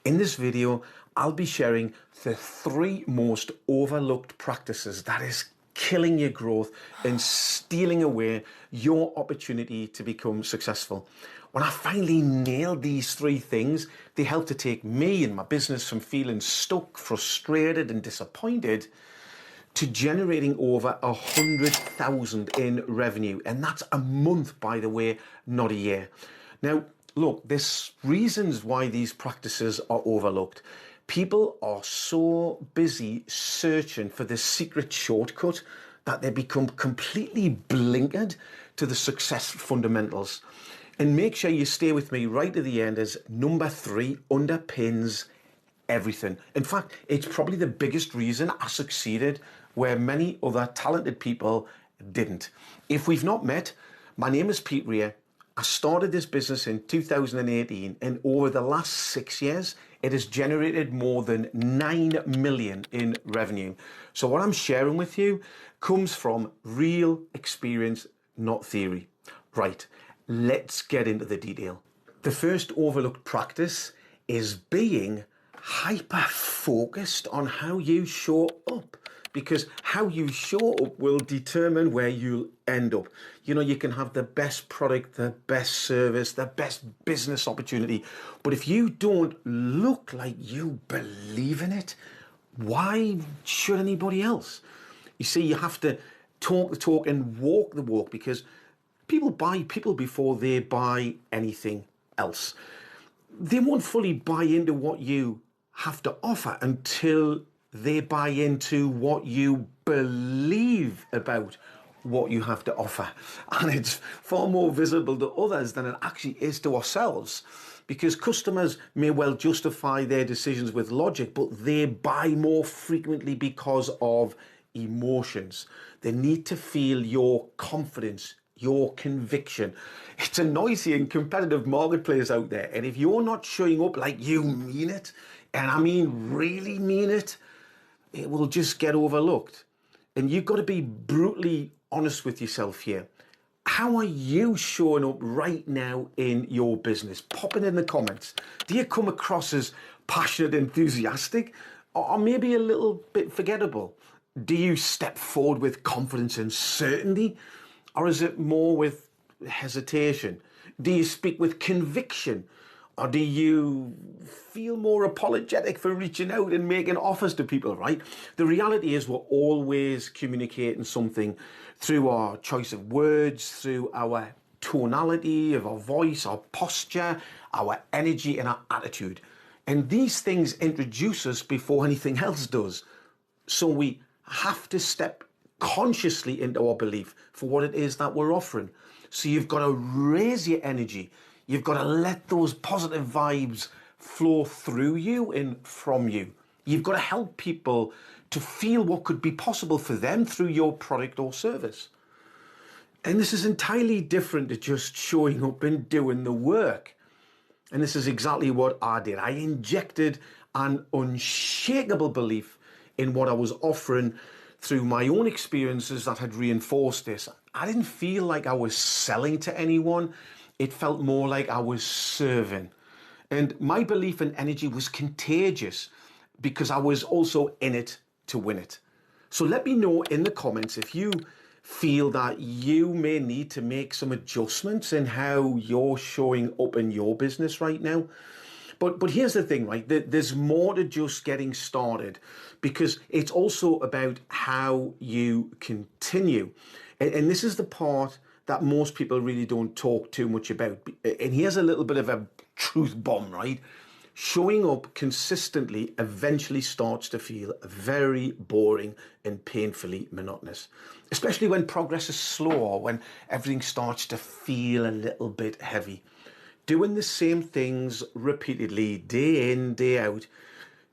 In this video, I'll be sharing the 3 most overlooked practices that is killing your growth and stealing away your opportunity to become successful. When I finally nailed these 3 things, they helped to take me and my business from feeling stuck, frustrated and disappointed to generating over 100,000 in revenue. And that's a month, by the way, not a year. Now, look, there's reasons why these practices are overlooked. People are so busy searching for the secret shortcut that they become completely blinkered to the success fundamentals. And make sure you stay with me right to the end, as number 3 underpins everything. In fact, it's probably the biggest reason I succeeded where many other talented people didn't. If we've not met, my name is Pete Rea. I started this business in 2018, and over the last 6 years, it has generated more than 9 million in revenue. So what I'm sharing with you comes from real experience, not theory. Right, let's get into the detail. The first overlooked practice is being hyper-focused on how you show up, because how you show up will determine where you'll end up. You know, you can have the best product, the best service, the best business opportunity, but if you don't look like you believe in it, why should anybody else? You see, you have to talk the talk and walk the walk, because people buy people before they buy anything else. They won't fully buy into what you have to offer until they buy into what you believe about what you have to offer. And it's far more visible to others than it actually is to ourselves, because customers may well justify their decisions with logic, but they buy more frequently because of emotions. They need to feel your confidence, your conviction. It's a noisy and competitive marketplace out there, and if you're not showing up like you mean it, and I mean really mean it, it will just get overlooked. And you've got to be brutally honest with yourself here. How are you showing up right now in your business? Pop it in the comments. Do you come across as passionate, enthusiastic, or maybe a little bit forgettable? Do you step forward with confidence and certainty, or is it more with hesitation? Do you speak with conviction, or do you feel more apologetic for reaching out and making offers to people, right? The reality is we're always communicating something through our choice of words, through our tonality of our voice, our posture, our energy and our attitude. And these things introduce us before anything else does. So we have to step consciously into our belief for what it is that we're offering. So you've got to raise your energy. You've got to let those positive vibes flow through you and from you. You've got to help people to feel what could be possible for them through your product or service. And this is entirely different to just showing up and doing the work. And this is exactly what I did. I injected an unshakable belief in what I was offering through my own experiences that had reinforced this. I didn't feel like I was selling to anyone. It felt more like I was serving. And my belief in energy was contagious because I was also in it to win it. So let me know in the comments if you feel that you may need to make some adjustments in how you're showing up in your business right now. But here's the thing, right? There's more to just getting started, because it's also about how you continue. And this is the part that most people really don't talk too much about. And here's a little bit of a truth bomb, right? Showing up consistently eventually starts to feel very boring and painfully monotonous, especially when progress is slow or when everything starts to feel a little bit heavy. Doing the same things repeatedly, day in, day out,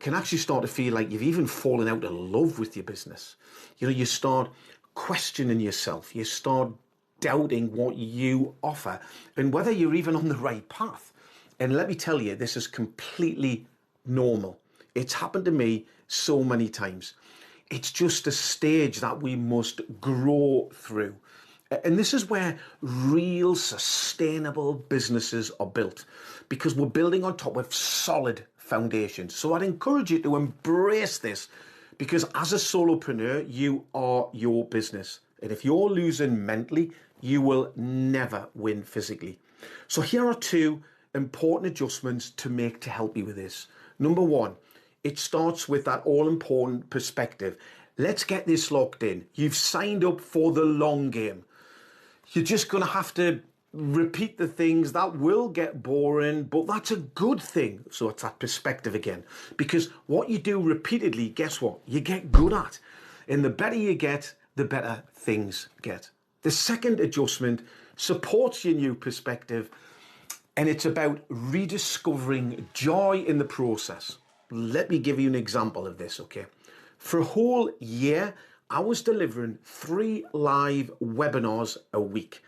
can actually start to feel like you've even fallen out of love with your business. You know, you start questioning yourself. You start doubting what you offer and whether you're even on the right path. And let me tell you, this is completely normal. It's happened to me so many times. It's just a stage that we must grow through. And this is where real sustainable businesses are built, because we're building on top of solid foundation. So I'd encourage you to embrace this, because as a solopreneur, you are your business. And if you're losing mentally, you will never win physically. So here are two important adjustments to make to help you with this. Number one, it starts with that all-important perspective. Let's get this locked in. You've signed up for the long game. You're just going to have to repeat the things that will get boring, but that's a good thing. So it's that perspective again, because what you do repeatedly, guess what? You get good at. And the better you get, the better things get. The second adjustment supports your new perspective, and it's about rediscovering joy in the process. Let me give you an example of this, okay? For a whole year, I was delivering 3 live webinars a week.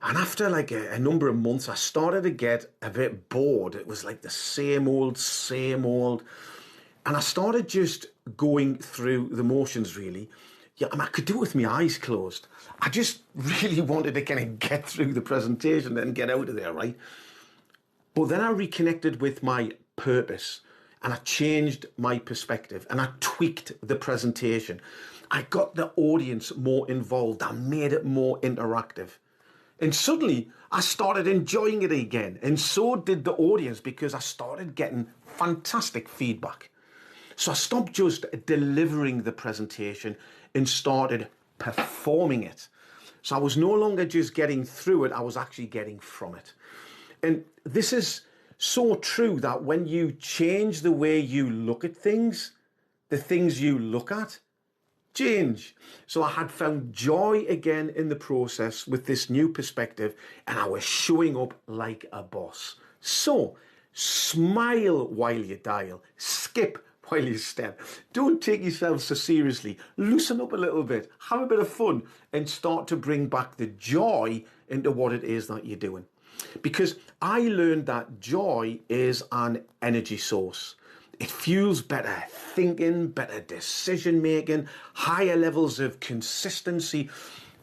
And after like a number of months, I started to get a bit bored. It was like the same old. And I started just going through the motions, really. Yeah, I could do it with my eyes closed. I just really wanted to kind of get through the presentation and get out of there, right? But then I reconnected with my purpose, and I changed my perspective, and I tweaked the presentation. I got the audience more involved. I made it more interactive. And suddenly I started enjoying it again. And so did the audience, because I started getting fantastic feedback. So I stopped just delivering the presentation and started performing it. So I was no longer just getting through it, I was actually getting from it. And this is so true that when you change the way you look at things, the things you look at change. So I had found joy again in the process with this new perspective, and I was showing up like a boss. So smile while you dial, skip while you step. Don't take yourself so seriously. Loosen up a little bit, have a bit of fun, and start to bring back the joy into what it is that you're doing. Because I learned that joy is an energy source. It fuels better thinking, better decision making, higher levels of consistency,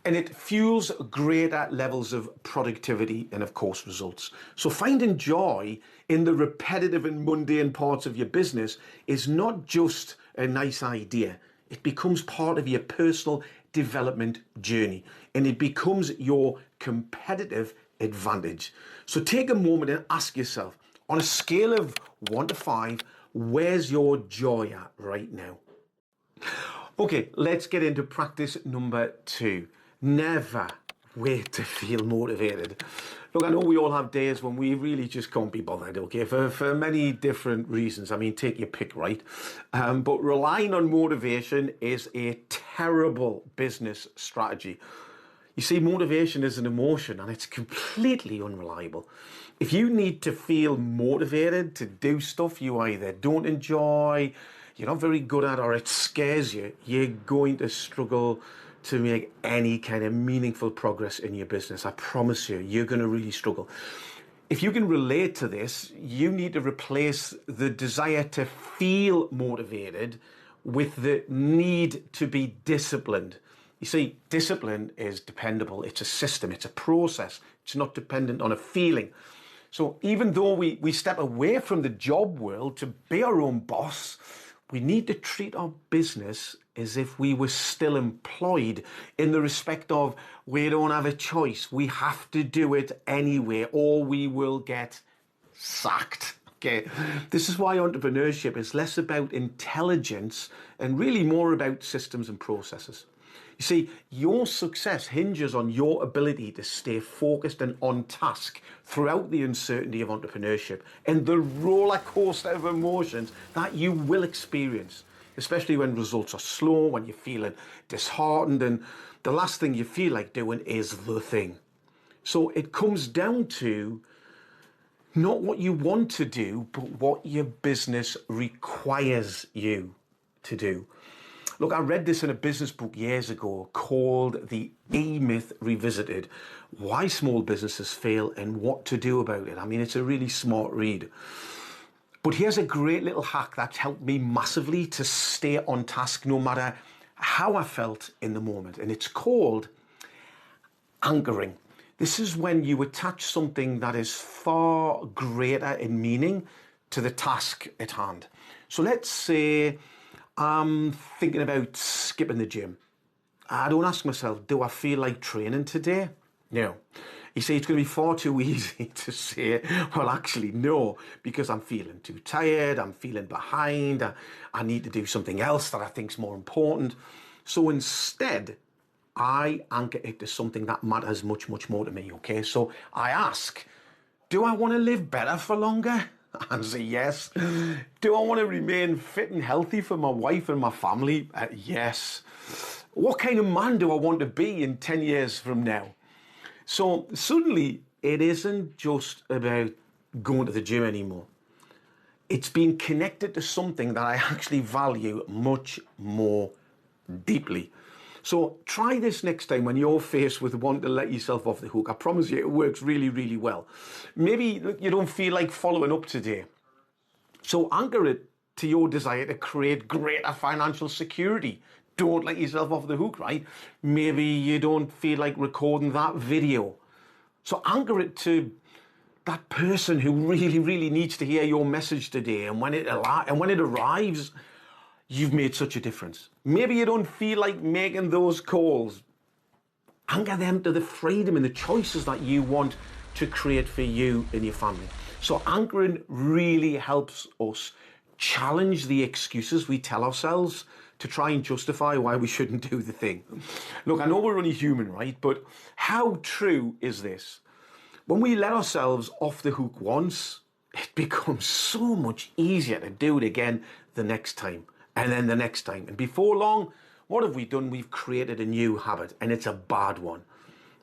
and it fuels greater levels of productivity and, of course, results. So finding joy in the repetitive and mundane parts of your business is not just a nice idea. It becomes part of your personal development journey, and it becomes your competitive advantage. So take a moment and ask yourself, on a scale of 1 to 5, where's your joy at right now? Okay, let's get into practice number 2. Never wait to feel motivated. Look, I know we all have days when we really just can't be bothered, okay, for many different reasons. I mean, take your pick, right? But relying on motivation is a terrible business strategy. You see, motivation is an emotion, and it's completely unreliable. If you need to feel motivated to do stuff you either don't enjoy, you're not very good at, or it scares you, you're going to struggle to make any kind of meaningful progress in your business. I promise you, you're going to really struggle. If you can relate to this, you need to replace the desire to feel motivated with the need to be disciplined. You see, discipline is dependable. It's a system. It's a process. It's not dependent on a feeling. So even though we step away from the job world to be our own boss, we need to treat our business as if we were still employed, in the respect of we don't have a choice. We have to do it anyway, or we will get sacked. Okay, this is why entrepreneurship is less about intelligence and really more about systems and processes. You see, your success hinges on your ability to stay focused and on task throughout the uncertainty of entrepreneurship and the roller coaster of emotions that you will experience, especially when results are slow, when you're feeling disheartened, and the last thing you feel like doing is the thing. So it comes down to not what you want to do, but what your business requires you to do. Look, I read this in a business book years ago called The E-Myth Revisited: Why Small Businesses Fail and What to Do About It. I mean, it's a really smart read. But here's a great little hack that's helped me massively to stay on task no matter how I felt in the moment. And it's called anchoring. This is when you attach something that is far greater in meaning to the task at hand. So let's say I'm thinking about skipping the gym. I don't ask myself, do I feel like training today? No. You see, it's going to be far too easy to say, well, actually, no, because I'm feeling too tired, I'm feeling behind, I need to do something else that I think is more important. So instead, I anchor it to something that matters much, much more to me, okay? So I ask, do I want to live better for longer? Answer yes. Do I want to remain fit and healthy for my wife and my family? Yes. What kind of man do I want to be in 10 years from now? So suddenly, it isn't just about going to the gym anymore. It's being connected to something that I actually value much more deeply. So try this next time when you're faced with wanting to let yourself off the hook. I promise you it works really, really well. Maybe you don't feel like following up today. So anchor it to your desire to create greater financial security. Don't let yourself off the hook, right? Maybe you don't feel like recording that video. So anchor it to that person who really, really needs to hear your message today. And when it arrives, you've made such a difference. Maybe you don't feel like making those calls. Anchor them to the freedom and the choices that you want to create for you and your family. So anchoring really helps us challenge the excuses we tell ourselves to try and justify why we shouldn't do the thing. Look, I know we're only human, right? But how true is this? When we let ourselves off the hook once, it becomes so much easier to do it again the next time, and then the next time. And before long, what have we done? We've created a new habit, and it's a bad one.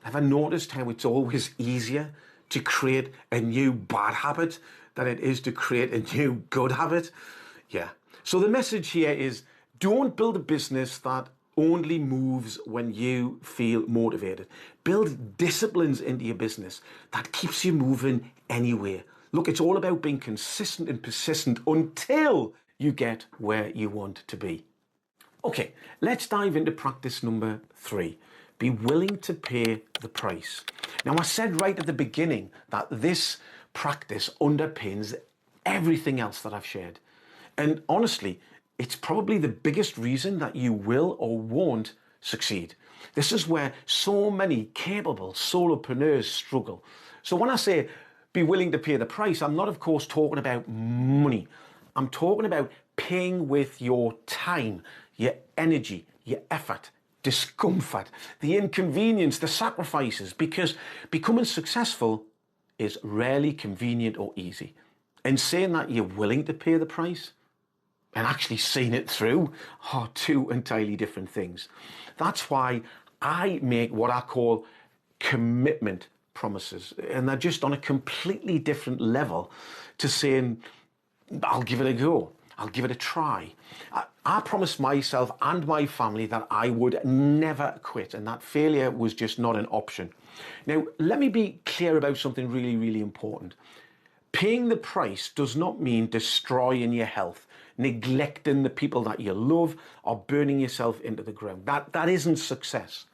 Have I noticed how it's always easier to create a new bad habit than it is to create a new good habit? Yeah. So the message here is, don't build a business that only moves when you feel motivated. Build disciplines into your business that keeps you moving anyway. Look, it's all about being consistent and persistent until you get where you want to be. Okay, let's dive into practice number 3. Be willing to pay the price. Now, I said right at the beginning that this practice underpins everything else that I've shared. And honestly, it's probably the biggest reason that you will or won't succeed. This is where so many capable solopreneurs struggle. So when I say be willing to pay the price, I'm not, of course, talking about money. I'm talking about paying with your time, your energy, your effort, discomfort, the inconvenience, the sacrifices, because becoming successful is rarely convenient or easy. And saying that you're willing to pay the price and actually seeing it through are two entirely different things. That's why I make what I call commitment promises, and they're just on a completely different level to saying, I'll give it a go. I'll give it a try. I promised myself and my family that I would never quit, and that failure was just not an option. Now, let me be clear about something really, really important. Paying the price does not mean destroying your health, neglecting the people that you love, or burning yourself into the ground. That isn't success.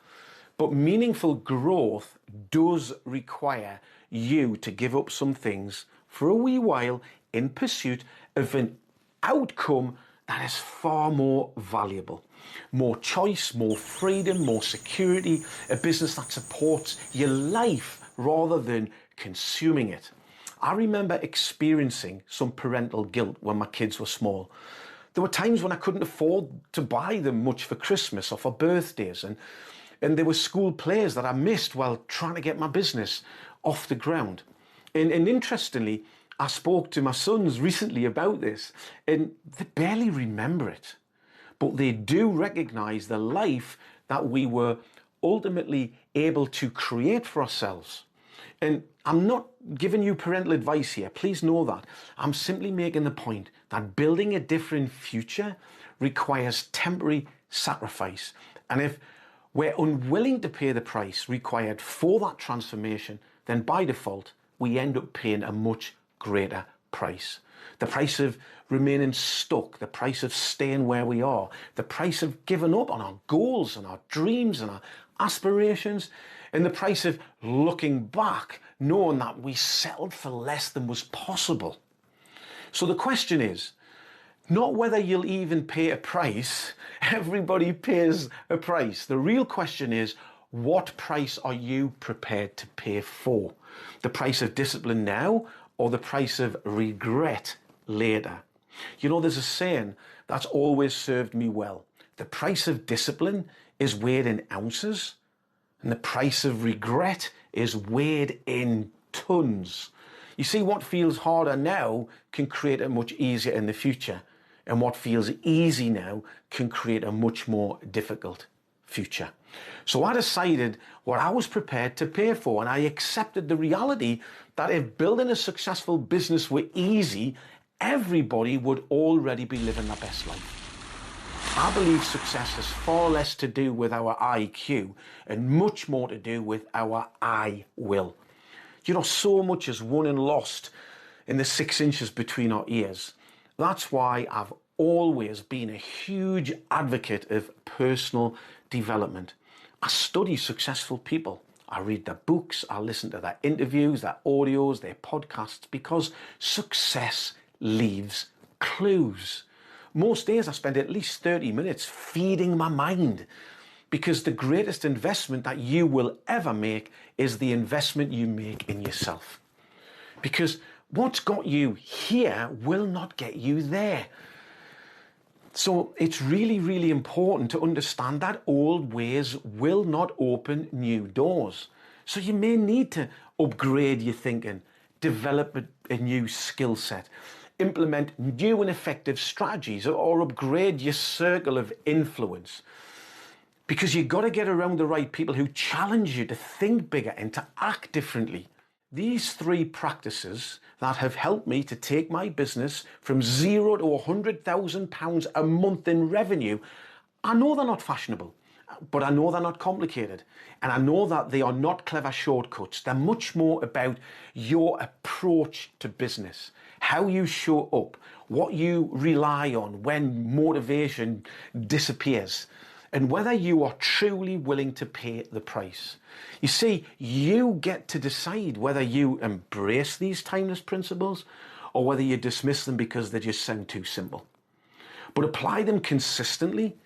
But meaningful growth does require you to give up some things for a wee while in pursuit of an outcome that is far more valuable. More choice, more freedom, more security, a business that supports your life rather than consuming it. I remember experiencing some parental guilt when my kids were small. There were times when I couldn't afford to buy them much for Christmas or for birthdays, and there were school plays that I missed while trying to get my business off the ground. And interestingly, I spoke to my sons recently about this, and they barely remember it. But they do recognize the life that we were ultimately able to create for ourselves. And I'm not giving you parental advice here, please know that. I'm simply making the point that building a different future requires temporary sacrifice. And if we're unwilling to pay the price required for that transformation, then by default, we end up paying a much greater price. The price of remaining stuck, the price of staying where we are, the price of giving up on our goals and our dreams and our aspirations, and the price of looking back, knowing that we settled for less than was possible. So the question is, not whether you'll even pay a price. Everybody pays a price. The real question is, what price are you prepared to pay for? The price of discipline now or the price of regret later? You know, there's a saying that's always served me well. The price of discipline is weighed in ounces, and the price of regret is weighed in tons. You see, what feels harder now can create it much easier in the future. And what feels easy now can create a much more difficult future. So I decided what I was prepared to pay for, and I accepted the reality that if building a successful business were easy, everybody would already be living their best life. I believe success has far less to do with our IQ and much more to do with our I will. You know, so much is won and lost in the 6 inches between our ears. That's why I've always been a huge advocate of personal development. I study successful people. I read their books, I listen to their interviews, their audios, their podcasts, because success leaves clues. Most days I spend at least 30 minutes feeding my mind, because the greatest investment that you will ever make is the investment you make in yourself. Because what's got you here will not get you there. So it's really, really important to understand that old ways will not open new doors. So you may need to upgrade your thinking, develop a new skill set, implement new and effective strategies, or upgrade your circle of influence. Because you've got to get around the right people who challenge you to think bigger and to act differently. These 3 practices that have helped me to take my business from $0 to £100,000 a month in revenue, I know they're not fashionable, but I know they're not complicated. And I know that they are not clever shortcuts. They're much more about your approach to business, how you show up, what you rely on when motivation disappears, and whether you are truly willing to pay the price. You see, you get to decide whether you embrace these timeless principles or whether you dismiss them because they just sound too simple. But apply them consistently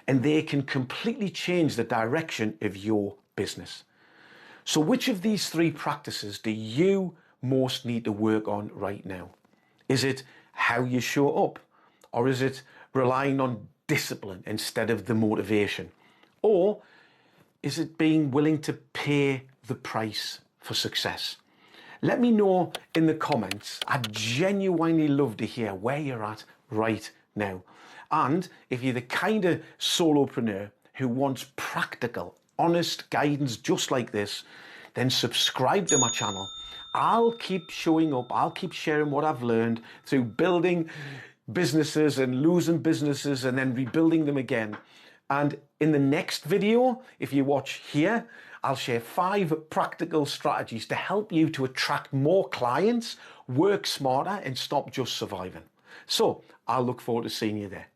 and they can completely change the direction of your business. So which of these 3 practices do you most need to work on right now? Is it how you show up? Or is it relying on discipline instead of the motivation? Or is it being willing to pay the price for success? Let me know in the comments. I'd genuinely love to hear where you're at right now. And if you're the kind of solopreneur who wants practical, honest guidance just like this, then subscribe to my channel. I'll keep showing up. I'll keep sharing what I've learned through building businesses and losing businesses and then rebuilding them again. And in the next video, if you watch here, I'll share 5 practical strategies to help you to attract more clients, work smarter, and stop just surviving. So I'll look forward to seeing you there.